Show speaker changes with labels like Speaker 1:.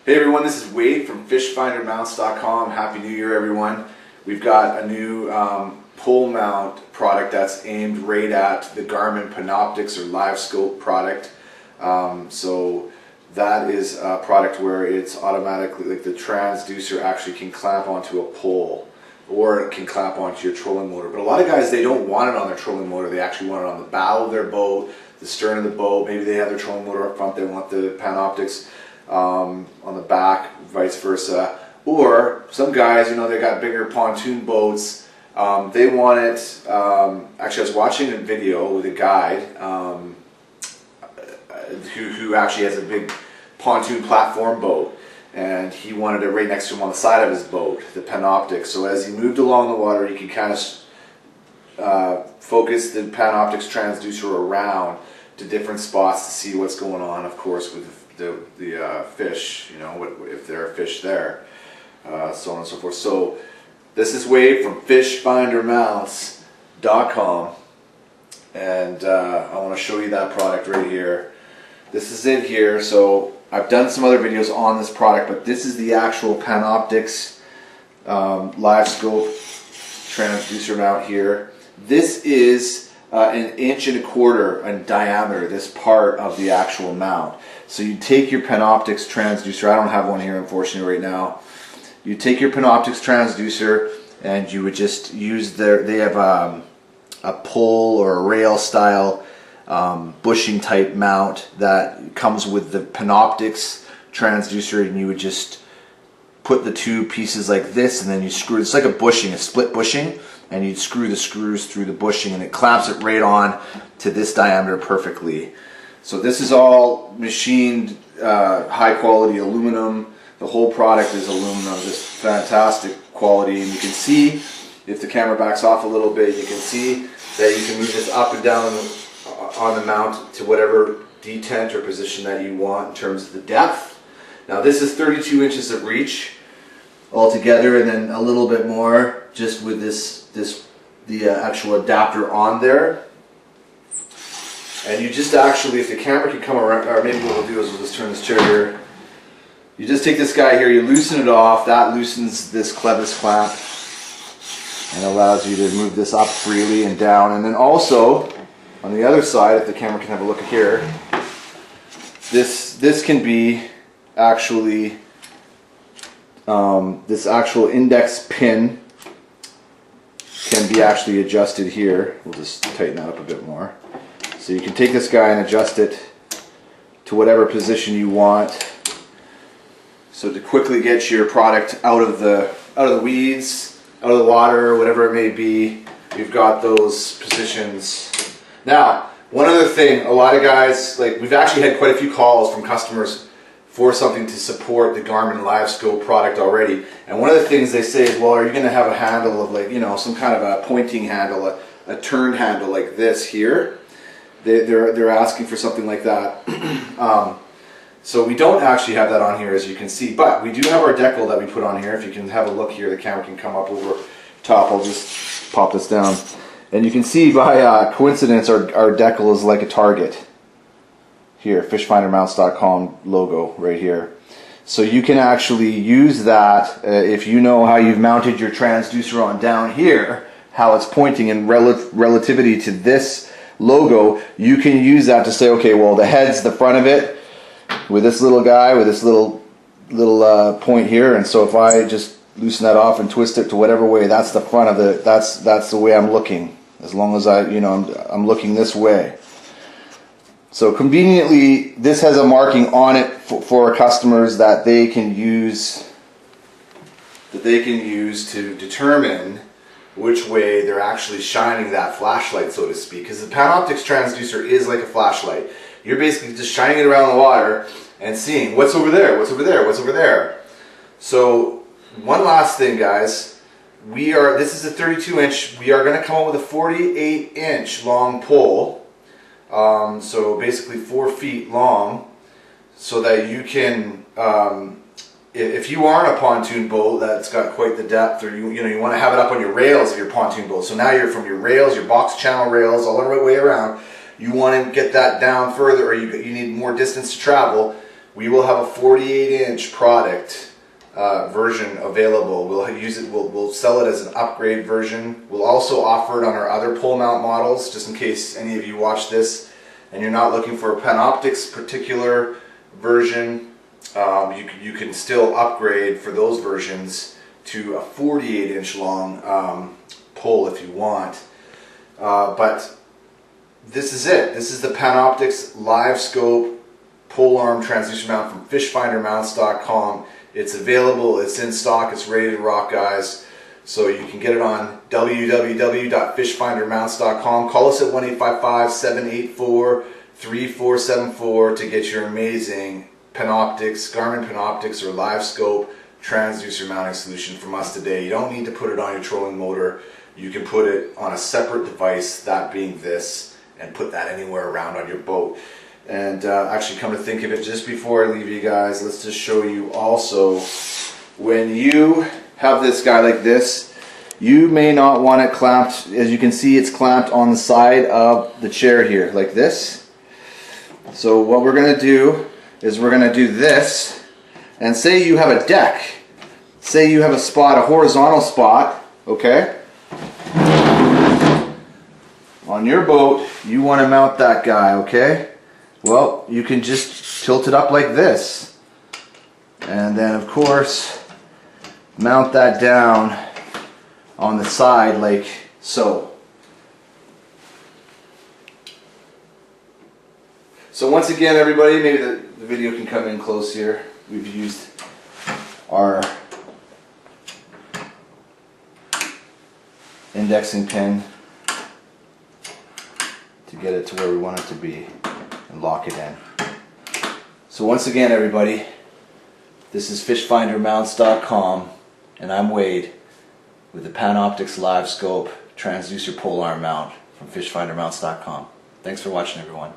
Speaker 1: Hey everyone, this is Wade from fishfindermounts.com. Happy New Year everyone. We've got a new pole mount product that's aimed right at the Garmin Panoptix or Livescope product. So that is a product where it's automatically, like the transducer actually can clamp onto a pole or it can clamp onto your trolling motor. But a lot of guys, they don't want it on their trolling motor. They actually want it on the bow of their boat, the stern of the boat. Maybe they have their trolling motor up front, they want the Panoptix on the back, vice versa. Or some guys, you know, they got bigger pontoon boats, they want it. Actually, I was watching a video with a guide who actually has a big pontoon platform boat, and he wanted it right next to him on the side of his boat, the Panoptix. So as he moved along the water, he could kind of focus the Panoptix transducer around to different spots to see what's going on, of course, with the fish, you know, if there are fish there, so on and so forth. So this is Wade from fishfindermounts.com, and I want to show you that product right here. This is it here. So I've done some other videos on this product, but this is the actual Panoptix Livescope transducer mount here. This is an 1.25 inches in diameter, this part of the actual mount. So you take your Panoptix transducer, I don't have one here unfortunately right now. You take your Panoptix transducer and you would just use they have a pole or a rail style bushing type mount that comes with the Panoptix transducer, and you would just put the two pieces like this and then you screw, it's like a bushing, a split bushing, and you'd screw the screws through the bushing and it clamps it right on to this diameter perfectly. So this is all machined high quality aluminum. The whole product is aluminum, just fantastic quality. And you can see, if the camera backs off a little bit, you can see that you can move this up and down on the mount to whatever detent or position that you want in terms of the depth. Now this is 32 inches of reach altogether, and then a little bit more just with the actual adapter on there. And you just actually, if the camera can come around, or maybe what we'll do is we'll just turn this chair here. You just take this guy here, you loosen it off, that loosens this clevis clamp and allows you to move this up freely and down. And then also on the other side, if the camera can have a look here, this can be actually this actual index pin can be actually adjusted here. We'll just tighten that up a bit more. So you can take this guy and adjust it to whatever position you want. So to quickly get your product out of the weeds, out of the water, whatever it may be, you've got those positions. Now, one other thing, a lot of guys, like we've actually had quite a few calls from customers for something to support the Garmin Livescope product already. And one of the things they say is, well, are you going to have a handle of, like, you know, some kind of a pointing handle, a turn handle like this here? They're asking for something like that. So we don't actually have that on here, as you can see, but we do have our decal that we put on here. If you can have a look here, the camera can come up over top. I'll just pop this down. And you can see by coincidence our decal is like a target. Here, fishfindermounts.com logo right here. So you can actually use that if you know how you've mounted your transducer on down here, how it's pointing in relativity to this logo. You can use that to say, okay, well, the head's the front of it with this little guy, with this little point here, and so if I just loosen that off and twist it to whatever way, that's the front of the, that's the way I'm looking. As long as I'm looking this way. So conveniently, this has a marking on it for customers that they can use to determine which way they're actually shining that flashlight, so to speak. Because the Panoptix transducer is like a flashlight. You're basically just shining it around the water and seeing what's over there, what's over there, what's over there. So one last thing, guys. This is a 32 inch. We are going to come up with a 48 inch long pole. So basically 4 feet long, so that you can, if you are in a pontoon boat that's got quite the depth, or you want to have it up on your rails of your pontoon boat. So now you're from your rails, your box channel rails, all the way around. You want to get that down further, or you need more distance to travel. we will have a 48-inch product version available. We'll use it. We'll sell it as an upgrade version. We'll also offer it on our other pole mount models, just in case any of you watch this and you're not looking for a Panoptix particular version. You can still upgrade for those versions to a 48-inch long pole if you want. But this is it. This is the Panoptix Livescope pole arm transducer mount from fishfindermounts.com. It's available, it's in stock, it's ready to rock, guys. So you can get it on www.fishfindermounts.com. Call us at 1-855-784-3474 to get your amazing Panoptix, Garmin Panoptix or Livescope transducer mounting solution from us today. You don't need to put it on your trolling motor. You can put it on a separate device, that being this, and put that anywhere around on your boat. And actually, come to think of it, just before I leave you guys, let's just show you also, when you have this guy like this, you may not want it clamped. As you can see, it's clamped on the side of the chair here, like this. So what we're going to do is we're going to do this, and say you have a deck, say you have a spot, a horizontal spot, okay? On your boat, you want to mount that guy, okay? Well, you can just tilt it up like this, and then of course mount that down on the side like so. So once again, everybody, maybe the video can come in close here. We've used our indexing pin to get it to where we want it to be and lock it in. So once again, everybody, this is fishfindermounts.com, and I'm Wade with the Panoptix Livescope Transducer Polearm Mount from fishfindermounts.com. Thanks for watching, everyone.